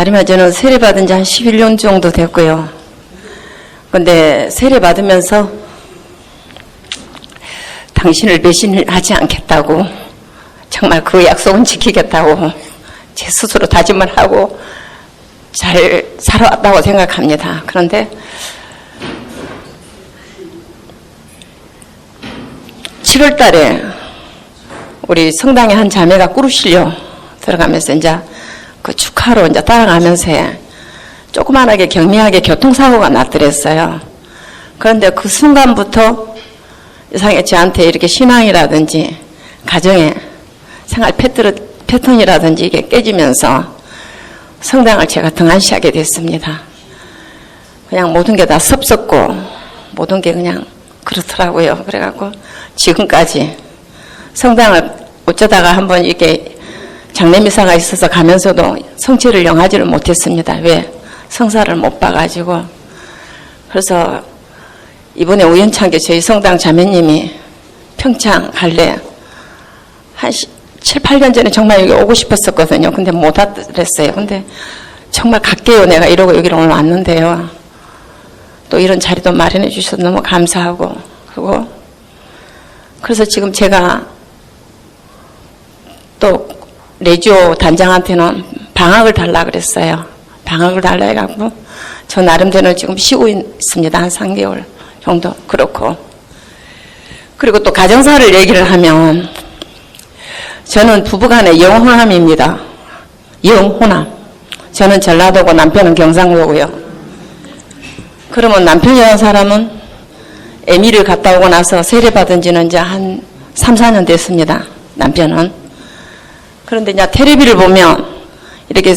다름이 저는 세례 받은 지 한 11년 정도 됐고요. 근데 세례 받으면서 당신을 배신하지 않겠다고, 정말 그 약속은 지키겠다고 제 스스로 다짐을 하고 잘 살아왔다고 생각합니다. 그런데 7월 달에 우리 성당에 한 자매가 꿀을 실려 들어가면서 이제 그 축하로 이제 따라가면서 조그만하게 경미하게 교통사고가 났더랬어요. 그런데 그 순간부터 이상하게 저한테 이렇게 신앙이라든지 가정의 생활 패턴이라든지 이게 깨지면서 성당을 제가 등한시하게 됐습니다. 그냥 모든 게 다 섭섭고 모든 게 그냥 그렇더라고요. 그래갖고 지금까지 성당을 어쩌다가 한번 이렇게 장례미사가 있어서 가면서도 성체를 영하지를 못했습니다. 왜? 성사를 못 봐가지고. 그래서 이번에 우연찮게 저희 성당 자매님이 평창 갈래 한 7, 8년 전에 정말 여기 오고 싶었었거든요. 근데 못 왔랬어요. 근데 정말 갈게요. 내가 이러고 여기로 오늘 왔는데요. 또 이런 자리도 마련해 주셔서 너무 감사하고, 그리고 그래서 지금 제가 또 레지오 단장한테는 방학을 달라 그랬어요. 방학을 달라 해갖고 저 나름대로 지금 쉬고 있습니다. 한 3개월 정도. 그렇고, 그리고 또 가정사를 얘기를 하면 저는 부부간의 영호남입니다. 영호남. 저는 전라도고 남편은 경상도고요. 그러면 남편이라는 사람은 에미를 갔다 오고 나서 세례받은 지는 이제 한 3, 4년 됐습니다. 남편은. 그런데 이제 텔레비를 보면 이렇게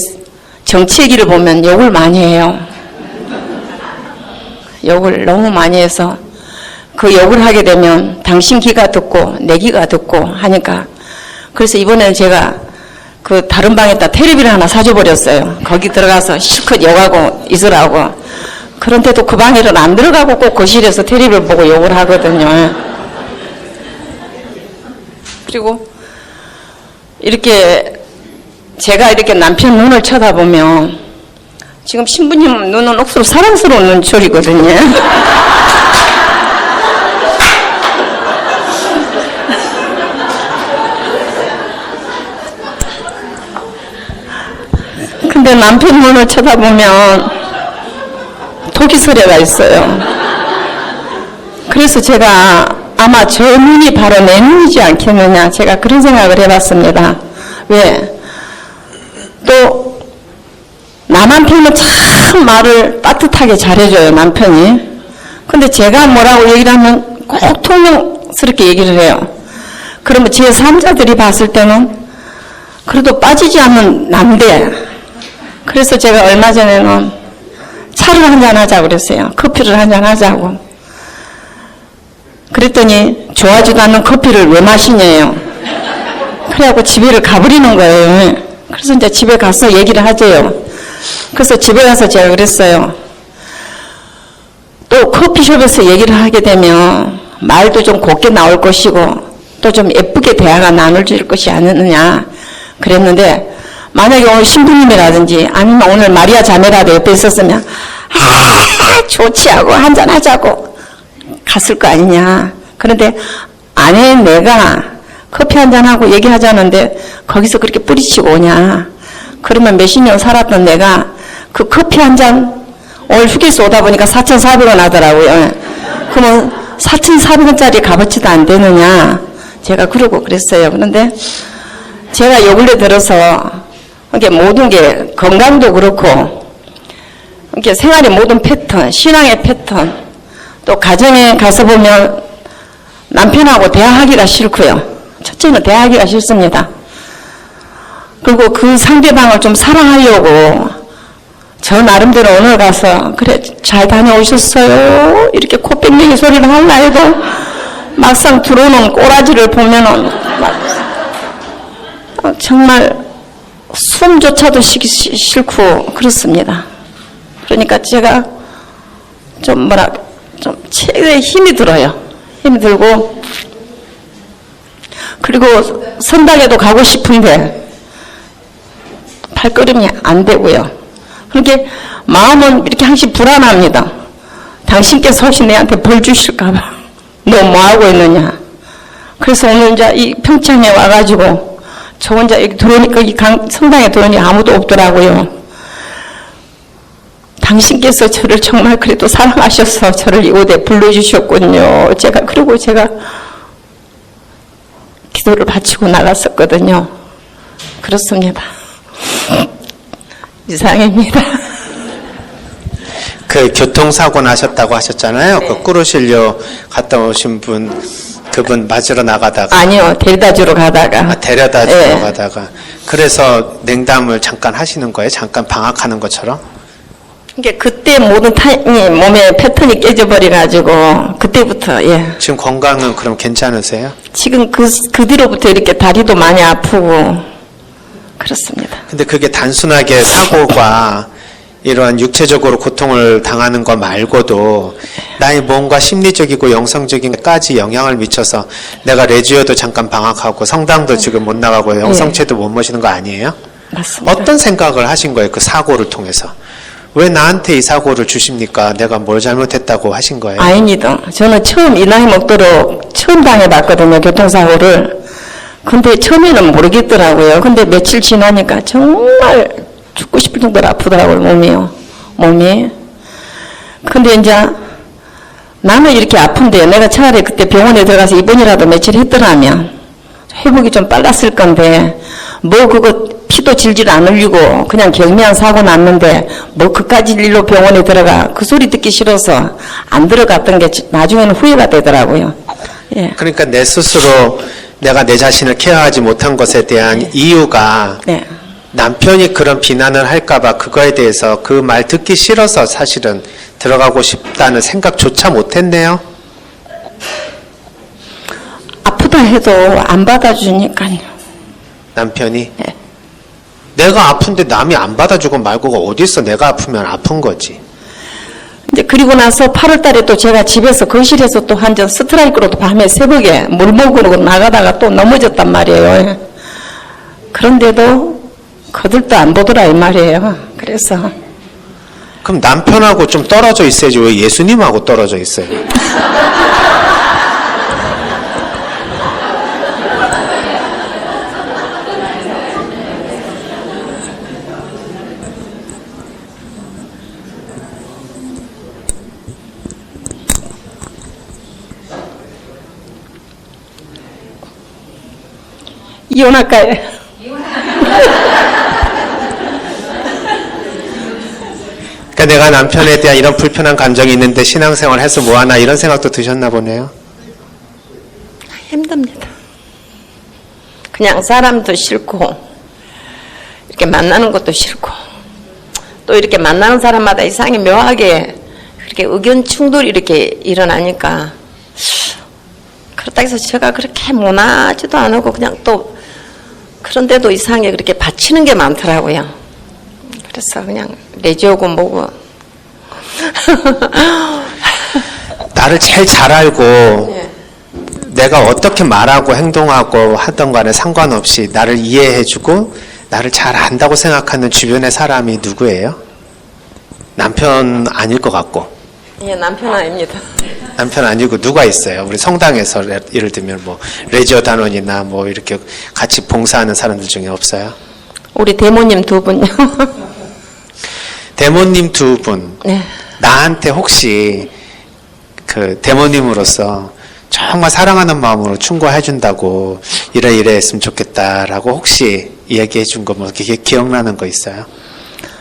정치 얘기를 보면 욕을 많이 해요. 욕을 너무 많이 해서 그 욕을 하게 되면 당신 귀가 듣고 내 귀가 듣고 하니까, 그래서 이번에는 제가 그 다른 방에다 텔레비를 하나 사줘버렸어요. 거기 들어가서 실컷 욕하고 있으라고. 그런데도 그 방에는 안 들어가고 꼭 거실에서 텔레비를 보고 욕을 하거든요. 그리고 이렇게 제가 이렇게 남편 눈을 쳐다보면 지금 신부님 눈은 억수로 사랑스러운 눈초리거든요. 근데 남편 눈을 쳐다보면 토기서래가 있어요. 그래서 제가 아마 저 눈이 바로 내 눈이지 않겠느냐, 제가 그런 생각을 해봤습니다. 왜? 또 남한테는 참 말을 따뜻하게 잘해줘요, 남편이. 근데 제가 뭐라고 얘기를 하면 꼭 통명스럽게 얘기를 해요. 그러면 제 3자들이 봤을 때는 그래도 빠지지 않는 남대. 그래서 제가 얼마 전에는 차를 한잔 하자고 그랬어요. 커피를 한잔 하자고. 그랬더니 좋아하지도 않는 커피를 왜 마시냐요. 그래갖고 집에를 가버리는 거예요. 그래서 이제 집에 가서 얘기를 하재요. 그래서 집에 가서 제가 그랬어요. 또 커피숍에서 얘기를 하게 되면 말도 좀 곱게 나올 것이고 또 좀 예쁘게 대화가 나눌 것이 아니느냐 그랬는데, 만약에 오늘 신부님이라든지 아니면 오늘 마리아 자매라도 옆에 있었으면 좋지 하고 한잔 하자고 갔을 거 아니냐. 그런데 아내 내가 커피 한잔하고 얘기하자는데 거기서 그렇게 뿌리치고 오냐. 그러면 몇십 년 살았던 내가 그 커피 한잔 오늘 휴게소 오다 보니까 4,400원 하더라고요. 그러면 4,400원짜리 값어치도 안 되느냐. 제가 그러고 그랬어요. 그런데 제가 요 근래 들어서 이게 모든 게 건강도 그렇고 이렇게 생활의 모든 패턴, 신앙의 패턴, 또 가정에 가서 보면 남편하고 대화하기가 싫고요. 첫째는 대화하기가 싫습니다. 그리고 그 상대방을 좀 사랑하려고 저 나름대로 오늘 가서 그래 잘 다녀오셨어요 이렇게 코뺑맹이 소리를 하려 해도 막상 들어오는 꼬라지를 보면은 정말 숨조차도 쉬기 싫고 그렇습니다. 그러니까 제가 좀 좀 최대의 힘이 들어요. 힘이 들고, 그리고 선당에도 가고 싶은데 발걸음이 안 되고요. 그렇게 마음은 이렇게 항상 불안합니다. 당신께서 혹시 내한테 벌 주실까봐. 너 뭐 하고 있느냐. 그래서 오늘 이제 이 평창에 와가지고 저 혼자 여기 들어오니까 이 성당에 들어오니 아무도 없더라고요. 당신께서 저를 정말 그래도 사랑하셔서 저를 이곳에 불러주셨군요. 그리고 제가 기도를 바치고 나갔었거든요. 그렇습니다. 이상입니다. 그 교통사고 나셨다고 하셨잖아요. 네. 그 꾸르실려 갔다 오신 분, 그분 맞으러 나가다가. 아니요, 데려다 주러 가다가. 데려다 주러 네. 가다가. 그래서 냉담을 잠깐 하시는 거예요? 잠깐 방학하는 것처럼? 그러니까 그때 모든 몸의 패턴이 깨져버려가지고 그때부터 지금 건강은 그럼 괜찮으세요? 지금 그 뒤로부터 이렇게 다리도 많이 아프고 그렇습니다. 근데 그게 단순하게 사고가 이런 육체적으로 고통을 당하는 것 말고도 나의 뭔가 심리적이고 영성적인 것까지 영향을 미쳐서 내가 레지오도 잠깐 방학하고 성당도 지금 못 나가고 영성체도 못 모시는 거 아니에요? 맞습니다. 어떤 생각을 하신 거예요? 그 사고를 통해서. 왜 나한테 이 사고를 주십니까? 내가 뭘 잘못했다고 하신 거예요? 아닙니다. 저는 처음 이 나이 먹도록 처음 당해봤거든요. 교통사고를. 근데 처음에는 모르겠더라고요. 근데 며칠 지나니까 정말 죽고 싶을 정도로 아프더라고요. 몸이. 근데 이제 나는 이렇게 아픈데 내가 차라리 그때 병원에 들어가서 입원이라도 며칠 했더라면 회복이 좀 빨랐을 건데 뭐 그거 피도 질질 안 흘리고 그냥 경미한 사고 났는데 뭐 그까지 일로 병원에 들어가 그 소리 듣기 싫어서 안 들어갔던 게 나중에는 후회가 되더라고요. 예. 그러니까 내 스스로 내가 내 자신을 케어하지 못한 것에 대한 이유가 네. 남편이 그런 비난을 할까봐 그거에 대해서 그 말 듣기 싫어서 사실은 들어가고 싶다는 생각조차 못했네요. 아프다 해도 안 받아주니까요. 남편이. 네. 내가 아픈데 남이 안 받아주고 말고가 어딨어. 내가 아프면 아픈 거지. 이제 그리고 나서 8월 달에 또 제가 집에서 거실에서 또 한전 스트라이크로 밤에 새벽에 물 먹으러 나가다가 또 넘어졌단 말이에요. 그런데도 거들도 안 보더라 이 말이에요. 그래서 그럼 남편하고 좀 떨어져 있어야지 왜 예수님하고 떨어져 있어요? 이혼할까요? 그러니까 내가 남편에 대한 이런 불편한 감정이 있는데 신앙생활 해서 뭐하나 이런 생각도 드셨나 보네요. 힘듭니다. 그냥 사람도 싫고 이렇게 만나는 것도 싫고 또 이렇게 만나는 사람마다 이상하게 묘하게 그렇게 의견 충돌이 이렇게 일어나니까 그렇다 해서 제가 그렇게 모나지도 않고 그냥 또 그런데도 이상하게 그렇게 바치는 게 많더라고요. 그래서 그냥 내지오고 뭐고 나를 제일 잘 알고 내가 어떻게 말하고 행동하고 하던 간에 상관없이 나를 이해해주고 나를 잘 안다고 생각하는 주변의 사람이 누구예요? 남편 아닐 것 같고. 예, 남편 아닙니다. 남편 아니고 누가 있어요? 우리 성당에서 예를 들면 뭐 레지오 단원이나 뭐 이렇게 같이 봉사하는 사람들 중에 없어요? 우리 대모님 두 분요. 대모님 두 분. 네. 나한테 혹시 그 대모님으로서 정말 사랑하는 마음으로 충고해준다고 이래 했으면 좋겠다라고 혹시 얘기해 준 거 뭐 기억나는 거 있어요?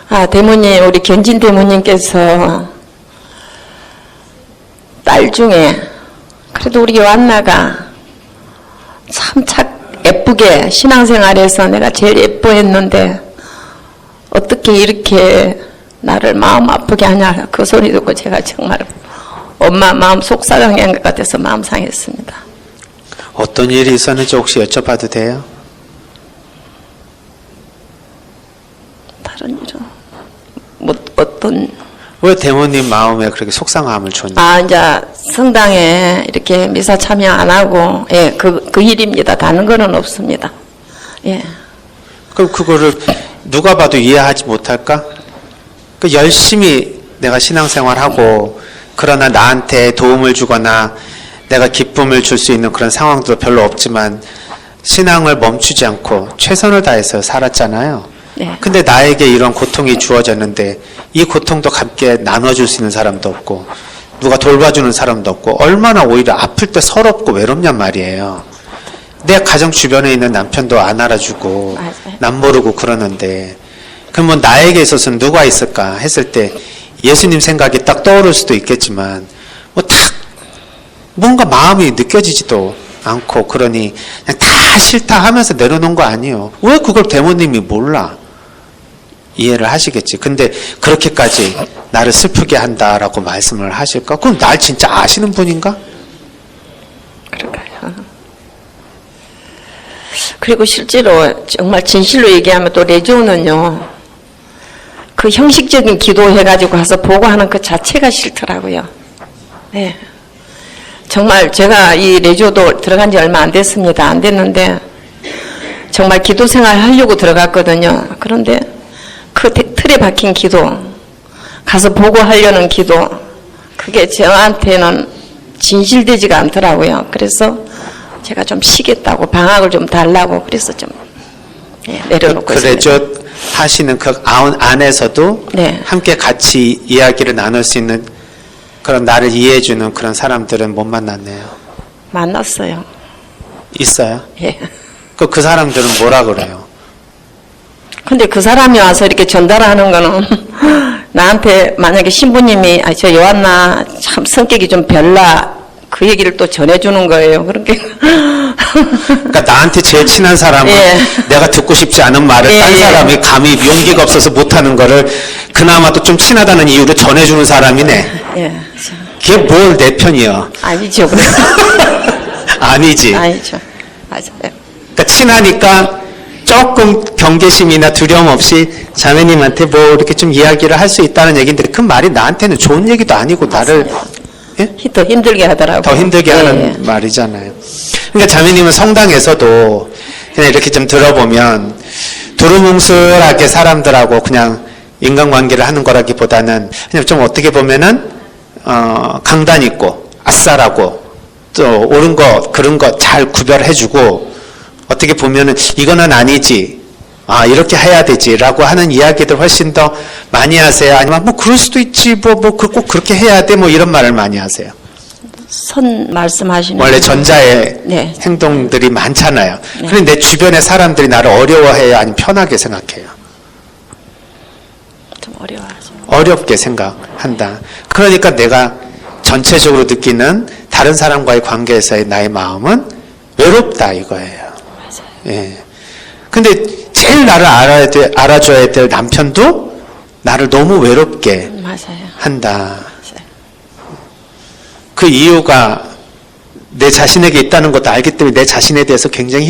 아, 대모님, 우리 견진 대모님께서 딸 중에 그래도 우리 요한나가 참 예쁘게 신앙생활에서 내가 제일 예뻐했는데 어떻게 이렇게 나를 마음 아프게 하냐 그 소리 듣고 제가 정말 엄마 마음 속상한 것 같아서 마음 상했습니다. 어떤 일이 있었는지 혹시 여쭤봐도 돼요? 다른 일은 뭐 어떤 왜 대모님 마음에 그렇게 속상함을 줬냐? 아 이제 성당에 이렇게 미사 참여 안 하고 그 일입니다. 다른 거는 없습니다. 예. 그럼 그거를 누가 봐도 이해하지 못할까? 그 열심히 내가 신앙생활하고 그러나 나한테 도움을 주거나 내가 기쁨을 줄 수 있는 그런 상황도 별로 없지만 신앙을 멈추지 않고 최선을 다해서 살았잖아요. 네. 근데 나에게 이런 고통이 주어졌는데 이 고통도 함께 나눠줄 수 있는 사람도 없고 누가 돌봐주는 사람도 없고 얼마나 오히려 아플 때 서럽고 외롭냔 말이에요. 내 가정 주변에 있는 남편도 안 알아주고 맞아요. 남 모르고 그러는데 그러면 나에게 있어서는 누가 있을까 했을 때 예수님 생각이 딱 떠오를 수도 있겠지만 뭐 딱 뭔가 마음이 느껴지지도 않고 그러니 그냥 다 싫다 하면서 내려놓은 거 아니에요. 왜 그걸 대모님이 몰라? 이해를 하시겠지. 근데 그렇게까지 나를 슬프게 한다라고 말씀을 하실까? 그럼 날 진짜 아시는 분인가? 그럴까요? 그리고 실제로 정말 진실로 얘기하면 또 레조는요, 그 형식적인 기도해가지고 가서 보고하는 그 자체가 싫더라고요. 네. 정말 제가 이 레조도 들어간 지 얼마 안 됐습니다. 안 됐는데 정말 기도 생활 하려고 들어갔거든요. 그런데 그 틀에 박힌 기도, 가서 보고하려는 기도, 그게 저한테는 진실되지가 않더라고요. 그래서 제가 좀 쉬겠다고, 방학을 좀 달라고 그래서 좀 내려놓고 그 있습니다. 레조 하시는 그 안에서도 네. 함께 같이 이야기를 나눌 수 있는 그런 나를 이해해주는 그런 사람들은 못 만났네요. 만났어요. 있어요? 예. 그 사람들은 뭐라 그래요? 근데 그 사람이 와서 이렇게 전달하는 거는 나한테 만약에 신부님이 저 요한나 참 성격이 좀 별나 그 얘기를 또 전해주는 거예요. 그렇게 그러니까 나한테 제일 친한 사람은 예. 내가 듣고 싶지 않은 말을 예, 딴 예. 사람이 감히 용기가 없어서 못하는 거를 그나마도 좀 친하다는 이유로 전해주는 사람이네. 예. 그게 뭘 내 편이야? 아니죠. 그래서 아니지. 아니죠. 맞아요. 그러니까 친하니까 조금 경계심이나 두려움 없이 자매님한테 뭐 이렇게 좀 이야기를 할 수 있다는 얘기인데 그 말이 나한테는 좋은 얘기도 아니고 나를 예? 더 힘들게 하더라고요. 더 힘들게 예, 하는 예. 말이잖아요. 그러니까 자매님은 성당에서도 그냥 이렇게 좀 들어보면 두루뭉술하게 사람들하고 그냥 인간관계를 하는 거라기보다는 그냥 좀 어떻게 보면은 강단 있고 아싸라고 또 옳은 거 그런 거 잘 구별해주고 어떻게 보면은 이거는 아니지 이렇게 해야 되지라고 하는 이야기들 훨씬 더 많이 하세요? 아니면 뭐 그럴 수도 있지 꼭 그렇게 해야 돼 뭐 이런 말을 많이 하세요? 선 말씀하시는 원래 전자의 네. 행동들이 많잖아요. 네. 그런데 내 주변의 사람들이 나를 어려워해요? 아니면 편하게 생각해요? 좀 어려워하죠. 어렵게 생각한다. 그러니까 내가 전체적으로 느끼는 다른 사람과의 관계에서의 나의 마음은 외롭다 이거예요. 맞아요. 예. 근데 제일 나를 알아줘야 될 남편도 나를 너무 외롭게 맞아요. 한다. 맞아요. 그 이유가 내 자신에게 있다는 것도 알기 때문에 내 자신에 대해서 굉장히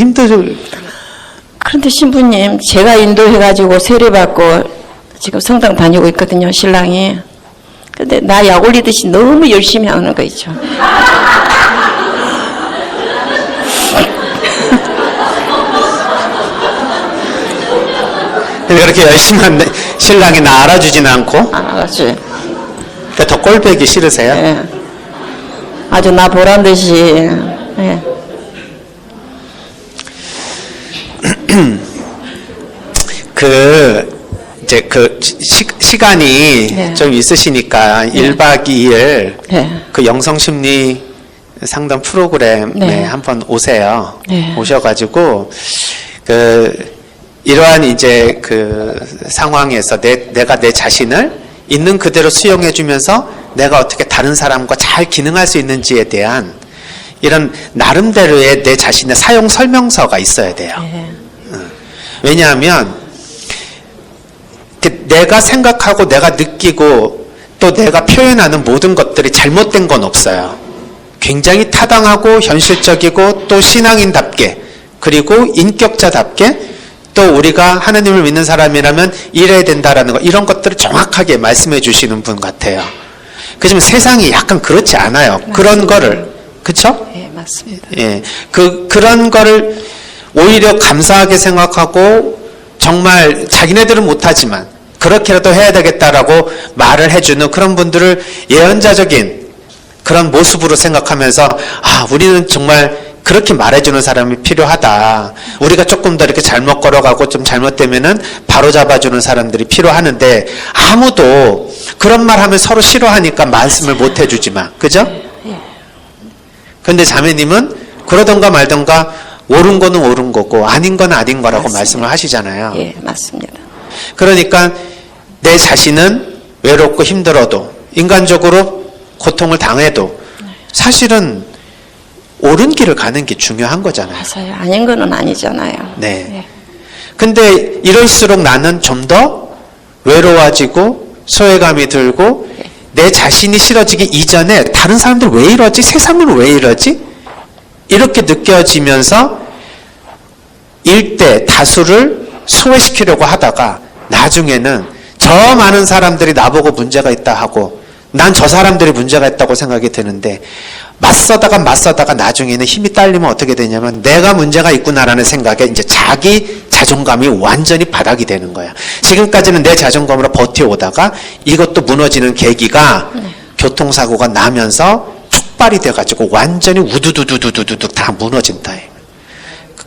그런데 신부님, 제가 인도해가지고 세례받고 지금 성당 다니고 있거든요, 신랑이. 근데 나 약 올리듯이 너무 열심히 하는 거 있죠. 그렇게 열심히 하는데 신랑이 나 알아주지는 않고 안 알았어요. 그러니까 더 꼴보기 싫으세요? 예. 아주 나 보란 듯이. 예. 이제 시간이 네. 좀 있으시니까 1박 2일 네. 그 영성심리 상담 프로그램에 네. 한번 오세요. 네. 오셔가지고 이러한 이제 그 상황에서 내가 내 자신을 있는 그대로 수용해주면서 내가 어떻게 다른 사람과 잘 기능할 수 있는지에 대한 이런 나름대로의 내 자신의 사용 설명서가 있어야 돼요. 예. 왜냐하면 내가 생각하고 내가 느끼고 또 내가 표현하는 모든 것들이 잘못된 건 없어요. 굉장히 타당하고 현실적이고 또 신앙인답게 그리고 인격자답게 또 우리가 하나님을 믿는 사람이라면 이래야 된다라는 거 이런 것들을 정확하게 말씀해 주시는 분 같아요. 그렇지만 세상이 약간 그렇지 않아요. 맞습니다. 그런 거를 그렇죠? 예, 맞습니다. 예, 그런 거를 오히려 감사하게 생각하고 정말 자기네들은 못하지만 그렇게라도 해야 되겠다라고 말을 해주는 그런 분들을 예언자적인 그런 모습으로 생각하면서 우리는 정말 그렇게 말해주는 사람이 필요하다. 우리가 조금 더 이렇게 잘못 걸어가고 좀 잘못되면은 바로 잡아주는 사람들이 필요하는데 아무도 그런 말 하면 서로 싫어하니까 말씀을 못 해주지만, 그죠? 그런데 자매님은 그러던가 말던가 옳은 거는 옳은 거고 아닌 건 아닌 거라고 맞습니다. 말씀을 하시잖아요. 예, 맞습니다. 그러니까 내 자신은 외롭고 힘들어도 인간적으로 고통을 당해도 사실은 옳은 길을 가는 게 중요한 거잖아요. 맞아요. 아닌 거는 아니잖아요. 네. 예. 근데 이럴수록 나는 좀 더 외로워지고 소외감이 들고 내 자신이 싫어지기 이전에 다른 사람들 왜 이러지? 세상은 왜 이러지? 이렇게 느껴지면서 일대 다수를 소외시키려고 하다가 나중에는 저 많은 사람들이 나보고 문제가 있다 하고 난 저 사람들이 문제가 있다고 생각이 드는데 맞서다가 나중에는 힘이 딸리면 어떻게 되냐면 내가 문제가 있구나라는 생각에 이제 자기 자존감이 완전히 바닥이 되는 거야. 지금까지는 내 자존감으로 버텨오다가 이것도 무너지는 계기가 교통사고가 나면서 촉발이 돼가지고 완전히 우두두두두두두 다 무너진다.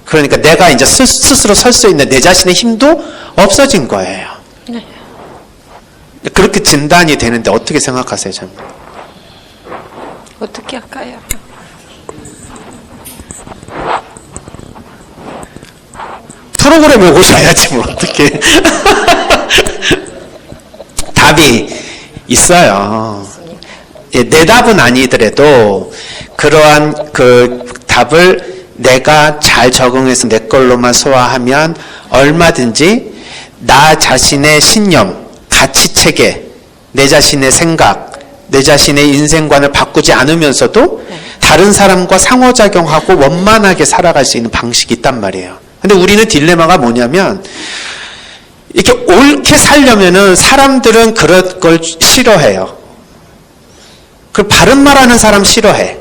그러니까 내가 이제 스스로 설 수 있는 내 자신의 힘도 없어진 거예요. 네. 그렇게 진단이 되는데 어떻게 생각하세요, 참? 어떻게 할까요? 프로그램에 오셔야지 뭐 어떻게? 답이 있어요. 예, 내 답은 아니더라도 그러한 그 답을 내가 잘 적응해서 내 걸로만 소화하면 얼마든지 나 자신의 신념, 가치체계, 내 자신의 생각, 내 자신의 인생관을 바꾸지 않으면서도 다른 사람과 상호작용하고 원만하게 살아갈 수 있는 방식이 있단 말이에요. 근데 우리는 딜레마가 뭐냐면 이렇게 옳게 살려면은 사람들은 그런 걸 싫어해요. 그 바른 말하는 사람 싫어해.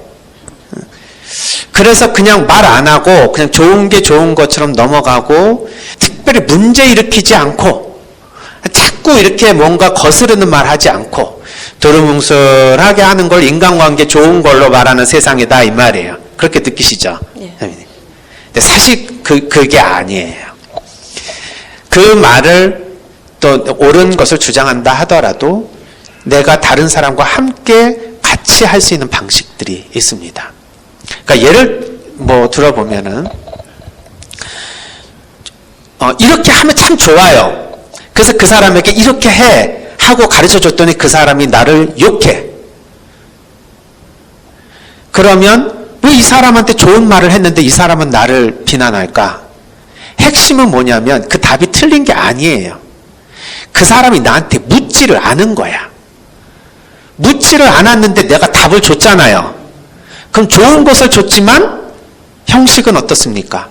그래서 그냥 말 안 하고 그냥 좋은 게 좋은 것처럼 넘어가고 특별히 문제 일으키지 않고 자꾸 이렇게 뭔가 거스르는 말 하지 않고 두루뭉술하게 하는 걸 인간관계 좋은 걸로 말하는 세상이다 이 말이에요. 그렇게 느끼시죠? 예. 근데 사실 그게 아니에요. 그 말을 또 옳은 것을 주장한다 하더라도 내가 다른 사람과 함께 같이 할 수 있는 방식들이 있습니다. 그러니까 예를 뭐 들어보면은 이렇게 하면 참 좋아요. 그래서 그 사람에게 이렇게 해 하고 가르쳐 줬더니 그 사람이 나를 욕해. 그러면 왜 이 사람한테 좋은 말을 했는데 이 사람은 나를 비난할까? 핵심은 뭐냐면 그 답이 틀린 게 아니에요. 그 사람이 나한테 묻지를 않은 거야. 묻지를 않았는데 내가 답을 줬잖아요. 그럼 좋은 것을 줬지만 형식은 어떻습니까?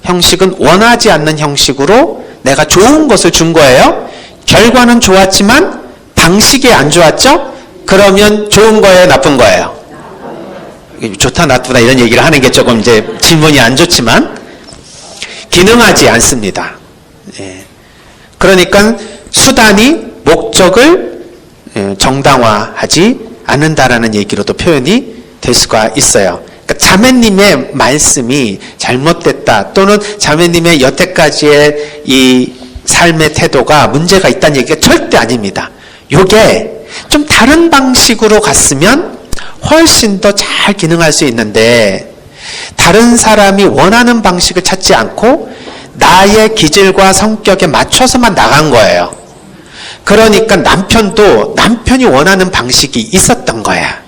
형식은 원하지 않는 형식으로 내가 좋은 것을 준 거예요. 결과는 좋았지만 방식이 안 좋았죠? 그러면 좋은 거예요, 나쁜 거예요? 좋다 나쁘다 이런 얘기를 하는 게 조금 이제 질문이 안 좋지만 기능하지 않습니다. 예. 그러니까 수단이 목적을 정당화하지 않는다라는 얘기로도 표현이 될 수가 있어요. 그러니까 자매님의 말씀이 잘못됐다 또는 자매님의 여태까지의 이 삶의 태도가 문제가 있다는 얘기가 절대 아닙니다. 요게 좀 다른 방식으로 갔으면 훨씬 더 잘 기능할 수 있는데 다른 사람이 원하는 방식을 찾지 않고 나의 기질과 성격에 맞춰서만 나간 거예요. 그러니까 남편도 남편이 원하는 방식이 있었던 거야.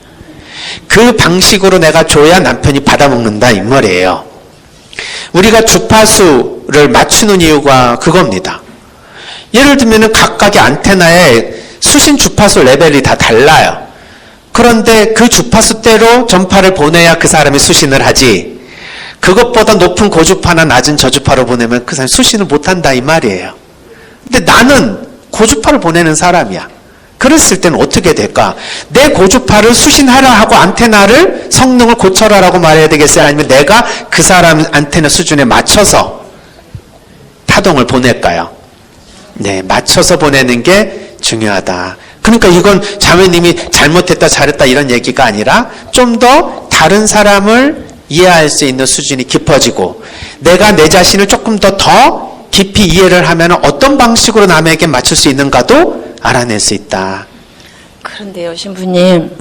그 방식으로 내가 줘야 남편이 받아먹는다 이 말이에요. 우리가 주파수를 맞추는 이유가 그겁니다. 예를 들면 각각의 안테나에 수신 주파수 레벨이 다 달라요. 그런데 그 주파수대로 전파를 보내야 그 사람이 수신을 하지. 그것보다 높은 고주파나 낮은 저주파로 보내면 그 사람이 수신을 못한다 이 말이에요. 근데 나는 고주파를 보내는 사람이야. 그랬을 때는 어떻게 될까? 내 고주파를 수신하라 하고 안테나를 성능을 고쳐라라고 말해야 되겠어요? 아니면 내가 그 사람 안테나 수준에 맞춰서 파동을 보낼까요? 네, 맞춰서 보내는 게 중요하다. 그러니까 이건 자매님이 잘못했다 잘했다 이런 얘기가 아니라 좀 더 다른 사람을 이해할 수 있는 수준이 깊어지고 내가 내 자신을 조금 더 깊이 이해를 하면 어떤 방식으로 남에게 맞출 수 있는가도 알아낼 수 있다. 그런데요, 신부님.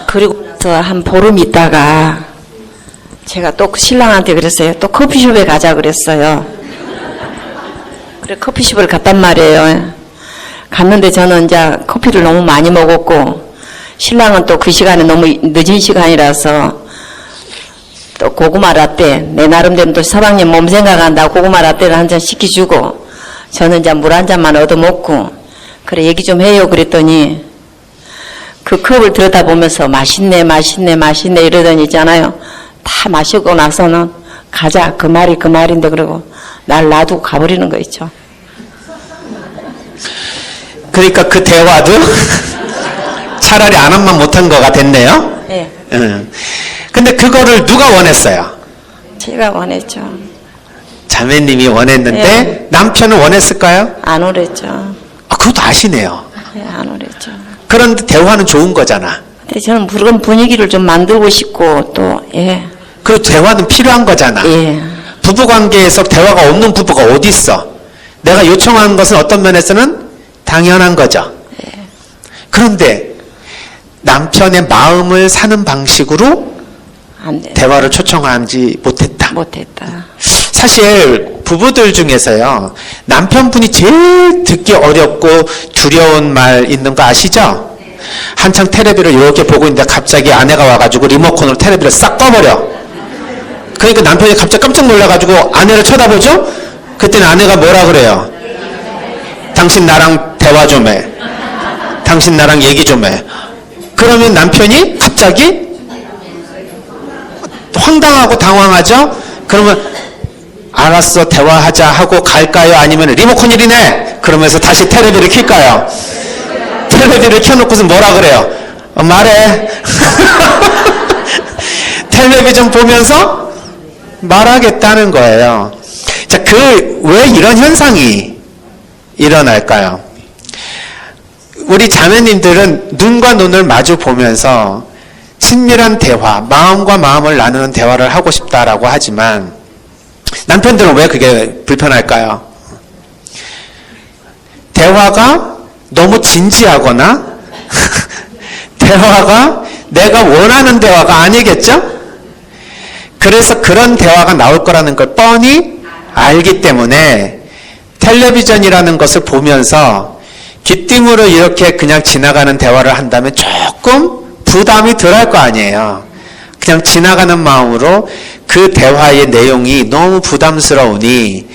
그리고 나서 한 보름 있다가 제가 또 신랑한테 그랬어요. 또 커피숍에 가자 그랬어요. 그래 커피숍을 갔단 말이에요. 갔는데 저는 이제 커피를 너무 많이 먹었고 신랑은 또 그 시간에 너무 늦은 시간이라서 또 고구마 라떼 내 나름대로 또 서방님 몸 생각한다 고구마 라떼를 한 잔 시켜주고 저는 이제 물 한 잔만 얻어먹고 그래 얘기 좀 해요 그랬더니 그 컵을 들여다보면서 맛있네 이러더니 있잖아요. 다 마시고 나서는 가자 그 말인데 그러고 날 놔두고 가버리는 거 있죠. 그러니까 그 대화도 차라리 안 한만 못한 거가 됐네요. 네. 근데 그거를 누가 원했어요? 제가 원했죠. 자매님이 원했는데 네. 남편은 원했을까요? 안 오랬죠. 아, 그것도 아시네요. 네, 안 오랬죠. 그런데 대화는 좋은 거잖아. 근데 저는 그런 분위기를 좀 만들고 싶고 또 예. 그 대화는 필요한 거잖아. 예. 부부관계에서 대화가 없는 부부가 어디 있어? 내가 요청하는 것은 어떤 면에서는 당연한 거죠. 그런데 남편의 마음을 사는 방식으로 안 돼. 대화를 초청하지 못했다. 못했다. 사실 부부들 중에서요. 남편분이 제일 듣기 어렵고 두려운 말 있는 거 아시죠? 한창 텔레비를 이렇게 보고 있는데 갑자기 아내가 와가지고 리모컨으로 텔레비를 싹 꺼버려. 그러니까 남편이 갑자기 깜짝 놀라가지고 아내를 쳐다보죠? 그때는 아내가 뭐라 그래요? 당신 나랑 대화 좀 해. 당신 나랑 얘기 좀 해. 그러면 남편이 갑자기 황당하고 당황하죠? 그러면 알았어 대화하자 하고 갈까요? 아니면 리모컨 일이네? 그러면서 다시 텔레비를 켤까요? 텔레비를 켜놓고서 뭐라 그래요? 말해. 텔레비전 보면서 말하겠다는 거예요. 자, 왜 이런 현상이 일어날까요? 우리 자매님들은 눈과 눈을 마주 보면서 친밀한 대화, 마음과 마음을 나누는 대화를 하고 싶다라고 하지만 남편들은 왜 그게 불편할까요? 대화가 너무 진지하거나 대화가 내가 원하는 대화가 아니겠죠? 그래서 그런 대화가 나올 거라는 걸 뻔히 알기 때문에 텔레비전이라는 것을 보면서 귀띔으로 이렇게 그냥 지나가는 대화를 한다면 조금 부담이 덜할 거 아니에요. 그냥 지나가는 마음으로 그 대화의 내용이 너무 부담스러우니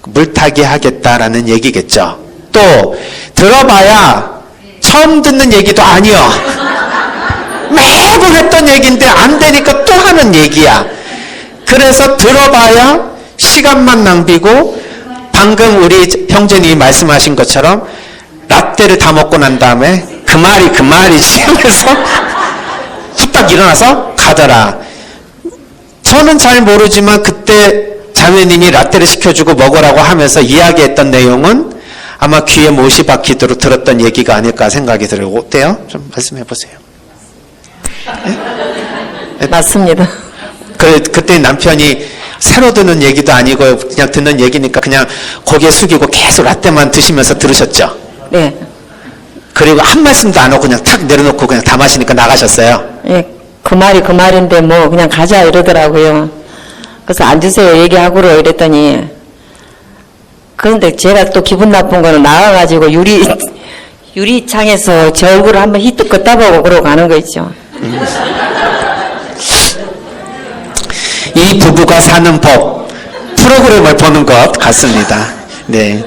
물타기 하겠다라는 얘기겠죠. 또 들어봐야 처음 듣는 얘기도 아니요. 매번 했던 얘기인데 안 되니까 또 하는 얘기야. 그래서 들어봐야 시간만 낭비고 방금 우리 형제님이 말씀하신 것처럼 라떼를 다 먹고 난 다음에 그 말이지 하면서 후딱 일어나서 가더라. 저는 잘 모르지만 그때 자매님이 라떼를 시켜주고 먹으라고 하면서 이야기했던 내용은 아마 귀에 못이 박히도록 들었던 얘기가 아닐까 생각이 들어요. 어때요? 좀 말씀해 보세요. 네? 맞습니다. 그때 남편이 새로 듣는 얘기도 아니고 그냥 듣는 얘기니까 그냥 고개 숙이고 계속 라떼만 드시면서 들으셨죠? 네. 그리고 한 말씀도 안 하고 그냥 탁 내려놓고 그냥 다 마시니까 나가셨어요. 예. 그 말인데 뭐 그냥 가자 이러더라고요. 그래서 앉으세요 얘기하고로 이랬더니 그런데 제가 또 기분 나쁜 거는 나와가지고 유리창에서 제 얼굴을 한번 히뜩 걷다보고 그러고 가는 거 있죠. 이 부부가 사는 법 프로그램을 보는 것 같습니다. 네.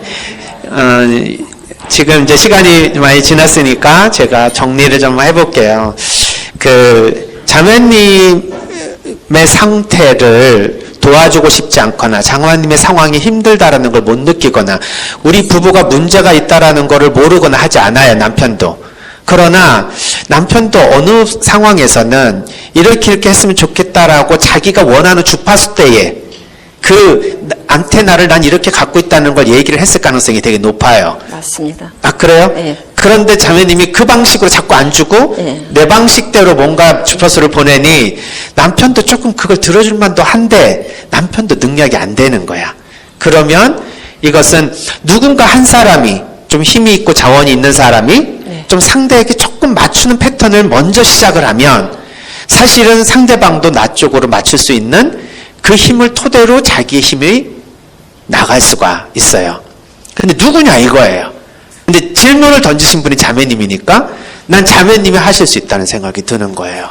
지금 이제 시간이 많이 지났으니까 제가 정리를 좀 해볼게요. 그 자매님의 상태를 도와주고 싶지 않거나 장모님의 상황이 힘들다라는 걸 못 느끼거나 우리 부부가 문제가 있다라는 것을 모르거나 하지 않아요. 남편도. 그러나 남편도 어느 상황에서는 이렇게 했으면 좋겠다라고 자기가 원하는 주파수 때에 그 안테나를 난 이렇게 갖고 있다는 걸 얘기를 했을 가능성이 되게 높아요. 맞습니다. 아, 그래요? 네. 그런데 자매님이 그 방식으로 자꾸 안 주고 네. 내 방식대로 뭔가 주파수를 보내니 남편도 조금 그걸 들어줄 만도 한데 남편도 능력이 안 되는 거야. 그러면 이것은 누군가 한 사람이 좀 힘이 있고 자원이 있는 사람이 네. 좀 상대에게 조금 맞추는 패턴을 먼저 시작을 하면 사실은 상대방도 나 쪽으로 맞출 수 있는 그 힘을 토대로 자기의 힘이 나갈 수가 있어요. 근데 누구냐 이거예요. 근데 질문을 던지신 분이 자매님이니까 난 자매님이 하실 수 있다는 생각이 드는 거예요.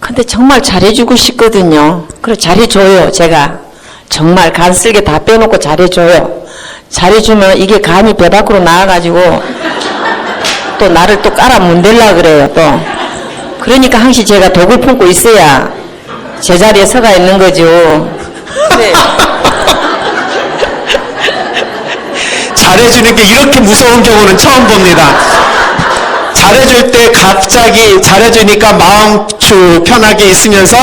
근데 정말 잘해주고 싶거든요. 그래 잘해줘요. 제가 정말 간쓸게 다 빼놓고 잘해줘요. 잘해주면 이게 감이 배 밖으로 나와가지고 또 나를 또 깔아 문댈라 그래요. 또 그러니까 항상 제가 독을 품고 있어야 제자리에 서가 있는 거죠. 네. 잘해주는 게 이렇게 무서운 경우는 처음 봅니다. 잘해줄 때 갑자기 잘해주니까 마음 편하게 있으면서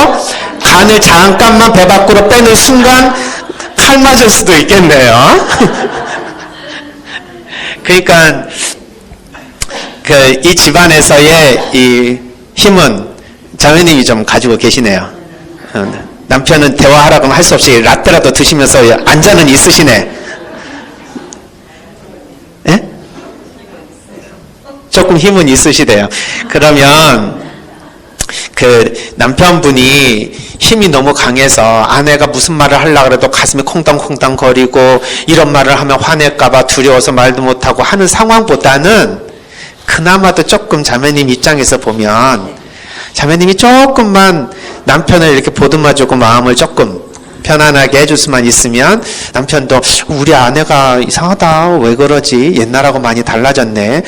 간을 잠깐만 배 밖으로 빼는 순간 칼 맞을 수도 있겠네요. 그러니까 이 집안에서의 이 힘은 자매님이 좀 가지고 계시네요. 남편은 대화하라고 하면 할 수 없이 라떼라도 드시면서 앉아는 있으시네. 예? 조금 힘은 있으시대요. 그러면 그 남편분이 힘이 너무 강해서 아내가 무슨 말을 하려고 해도 가슴이 콩당콩당 거리고 이런 말을 하면 화낼까봐 두려워서 말도 못하고 하는 상황보다는 그나마도 조금 자매님 입장에서 보면 자매님이 조금만 남편을 이렇게 보듬어주고 마음을 조금 편안하게 해줄 수만 있으면 남편도 우리 아내가 이상하다 왜 그러지 옛날하고 많이 달라졌네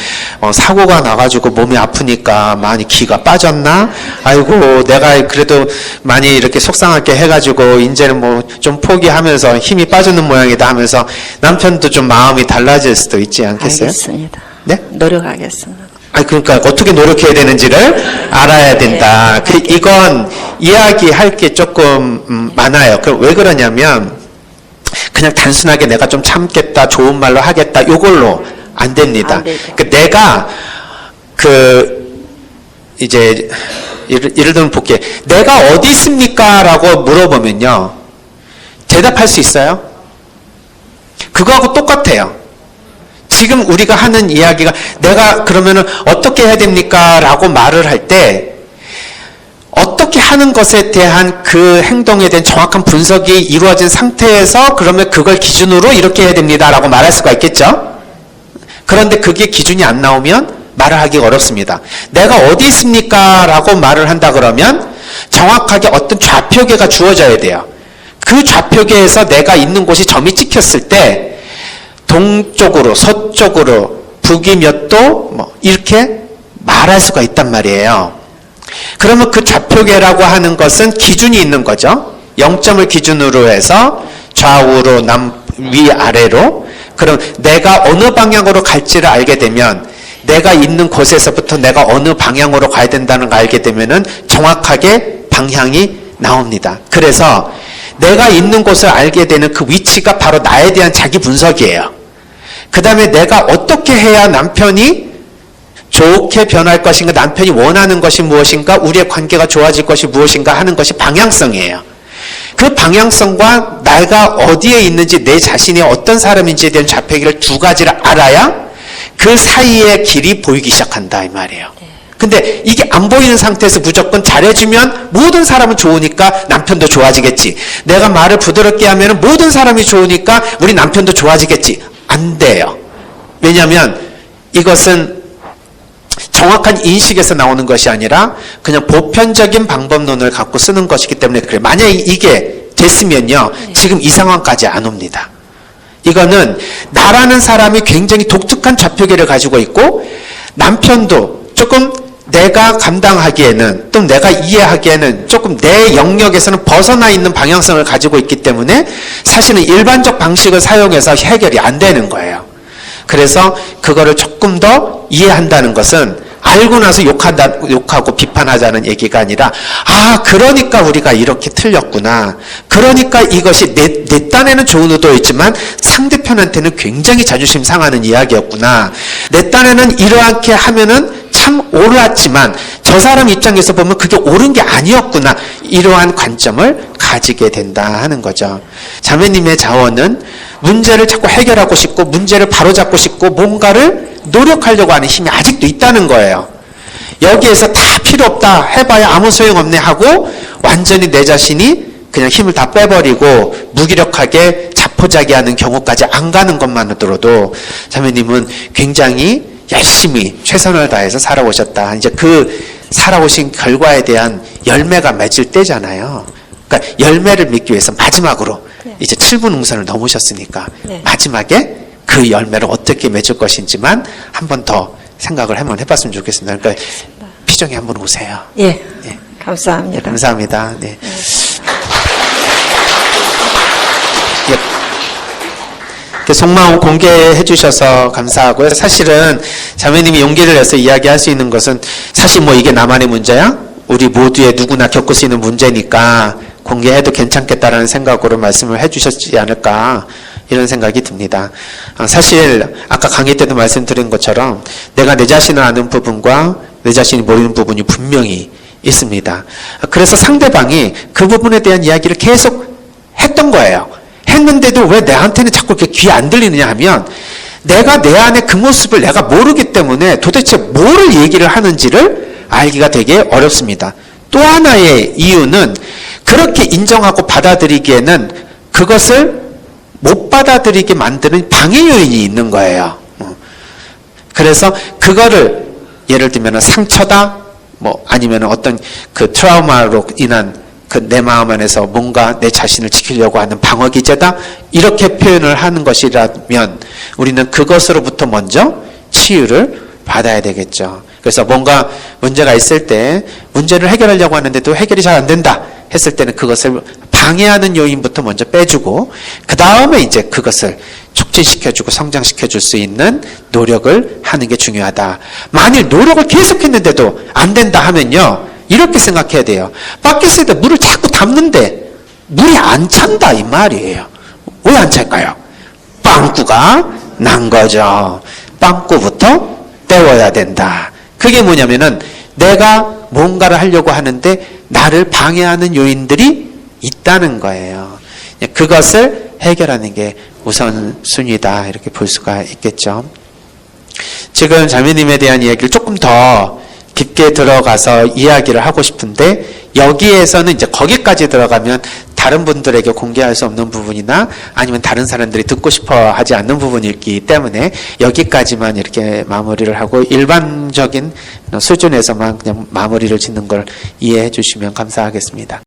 사고가 나가지고 몸이 아프니까 많이 기가 빠졌나 아이고 내가 그래도 많이 이렇게 속상하게 해가지고 이제는 뭐 좀 포기하면서 힘이 빠지는 모양이다 하면서 남편도 좀 마음이 달라질 수도 있지 않겠어요? 알겠습니다. 네? 노력하겠습니다. 아니 그러니까 어떻게 노력해야 되는지를 알아야 된다. 이건 이야기할 게 조금 많아요. 왜 그러냐면 그냥 단순하게 내가 좀 참겠다, 좋은 말로 하겠다, 요걸로 안 됩니다. 내가 이제 예를 들면 볼게. 내가 어디 있습니까?라고 물어보면요, 대답할 수 있어요? 그거하고 똑같아요. 지금 우리가 하는 이야기가 내가 그러면은 어떻게 해야 됩니까? 라고 말을 할 때 어떻게 하는 것에 대한 그 행동에 대한 정확한 분석이 이루어진 상태에서 그러면 그걸 기준으로 이렇게 해야 됩니다. 라고 말할 수가 있겠죠? 그런데 그게 기준이 안 나오면 말을 하기 어렵습니다. 내가 어디 있습니까? 라고 말을 한다 그러면 정확하게 어떤 좌표계가 주어져야 돼요. 그 좌표계에서 내가 있는 곳이 점이 찍혔을 때 동쪽으로, 서쪽으로, 북이 몇 도, 이렇게 말할 수가 있단 말이에요. 그러면 그 좌표계라고 하는 것은 기준이 있는 거죠. 0점을 기준으로 해서 좌우로, 위, 아래로. 그럼 내가 어느 방향으로 갈지를 알게 되면 내가 있는 곳에서부터 내가 어느 방향으로 가야 된다는 걸 알게 되면은 정확하게 방향이 나옵니다. 그래서 내가 있는 곳을 알게 되는 그 위치가 바로 나에 대한 자기 분석이에요. 그 다음에 내가 어떻게 해야 남편이 좋게 변할 것인가, 남편이 원하는 것이 무엇인가, 우리의 관계가 좋아질 것이 무엇인가 하는 것이 방향성이에요. 그 방향성과 내가 어디에 있는지, 내 자신이 어떤 사람인지에 대한 좌표기를 두 가지를 알아야 그 사이의 길이 보이기 시작한다 이 말이에요. 근데 이게 안 보이는 상태에서 무조건 잘해주면 모든 사람은 좋으니까 남편도 좋아지겠지. 내가 말을 부드럽게 하면 모든 사람이 좋으니까 우리 남편도 좋아지겠지. 안 돼요. 왜냐하면 이것은 정확한 인식에서 나오는 것이 아니라 그냥 보편적인 방법론을 갖고 쓰는 것이기 때문에 그래요. 만약에 이게 됐으면요, 지금 이 상황까지 안 옵니다. 이거는 나라는 사람이 굉장히 독특한 좌표계를 가지고 있고 남편도 조금 내가 감당하기에는 또 내가 이해하기에는 조금 내 영역에서는 벗어나 있는 방향성을 가지고 있기 때문에 사실은 일반적 방식을 사용해서 해결이 안 되는 거예요. 그래서 그거를 조금 더 이해한다는 것은 알고 나서 욕하고 비판하자는 얘기가 아니라, 그러니까 우리가 이렇게 틀렸구나. 그러니까 이것이 내 딴에는 좋은 의도였지만 상대편한테는 굉장히 자존심 상하는 이야기였구나. 내 딴에는 이렇게 하면은 참 옳았지만 저 사람 입장에서 보면 그게 옳은 게 아니었구나. 이러한 관점을 가지게 된다 하는 거죠. 자매님의 자원은 문제를 자꾸 해결하고 싶고 문제를 바로잡고 싶고 뭔가를 노력하려고 하는 힘이 아직도 있다는 거예요. 여기에서 다 필요 없다 해봐야 아무 소용없네 하고 완전히 내 자신이 그냥 힘을 다 빼버리고 무기력하게 자포자기하는 경우까지 안 가는 것만으로도 자매님은 굉장히 열심히 최선을 다해서 살아오셨다. 이제 그 살아오신 결과에 대한 열매가 맺을 때잖아요. 그러니까 열매를 맺기 위해서 마지막으로 이제 7분 응선을 넘으셨으니까 마지막에 그 열매를 어떻게 맺을 것인지만 한 번 더 생각을 한번 해봤으면 좋겠습니다. 그러니까 피정이 한번 오세요. 예. 감사합니다. 네, 감사합니다. 네. 속마음 공개해 주셔서 감사하고요. 사실은 자매님이 용기를 내서 이야기할 수 있는 것은 사실 뭐 이게 나만의 문제야? 우리 모두의 누구나 겪을 수 있는 문제니까 공개해도 괜찮겠다라는 생각으로 말씀을 해 주셨지 않을까 이런 생각이 듭니다. 사실 아까 강의 때도 말씀드린 것처럼 내가 내 자신을 아는 부분과 내 자신이 모르는 부분이 분명히 있습니다. 그래서 상대방이 그 부분에 대한 이야기를 계속 했던 거예요. 했는데도 왜 나한테는 자꾸 이렇게 귀에 안 들리느냐 하면 내가 내 안에 그 모습을 내가 모르기 때문에 도대체 뭐를 얘기를 하는지를 알기가 되게 어렵습니다. 또 하나의 이유는 그렇게 인정하고 받아들이기에는 그것을 못 받아들이게 만드는 방해 요인이 있는 거예요. 그래서 그거를 예를 들면 상처다, 뭐 아니면 어떤 그 트라우마로 인한 그 내 마음 안에서 뭔가 내 자신을 지키려고 하는 방어 기제다 이렇게 표현을 하는 것이라면 우리는 그것으로부터 먼저 치유를 받아야 되겠죠. 그래서 뭔가 문제가 있을 때 문제를 해결하려고 하는데도 해결이 잘 안 된다 했을 때는 그것을 방해하는 요인부터 먼저 빼주고 그 다음에 이제 그것을 촉진시켜주고 성장시켜줄 수 있는 노력을 하는 게 중요하다. 만일 노력을 계속했는데도 안 된다 하면요. 이렇게 생각해야 돼요. 밖에 때 물을 자꾸 담는데 물이 안 찬다 이 말이에요. 왜 안 찰까요? 빵꾸가 난 거죠. 빵꾸부터 떼워야 된다. 그게 뭐냐면은 내가 뭔가를 하려고 하는데 나를 방해하는 요인들이 있다는 거예요. 그것을 해결하는 게 우선순위다 이렇게 볼 수가 있겠죠. 지금 자매님에 대한 이야기를 조금 더 깊게 들어가서 이야기를 하고 싶은데 여기에서는 이제 거기까지 들어가면 다른 분들에게 공개할 수 없는 부분이나 아니면 다른 사람들이 듣고 싶어 하지 않는 부분이기 때문에 여기까지만 이렇게 마무리를 하고 일반적인 수준에서만 그냥 마무리를 짓는 걸 이해해 주시면 감사하겠습니다.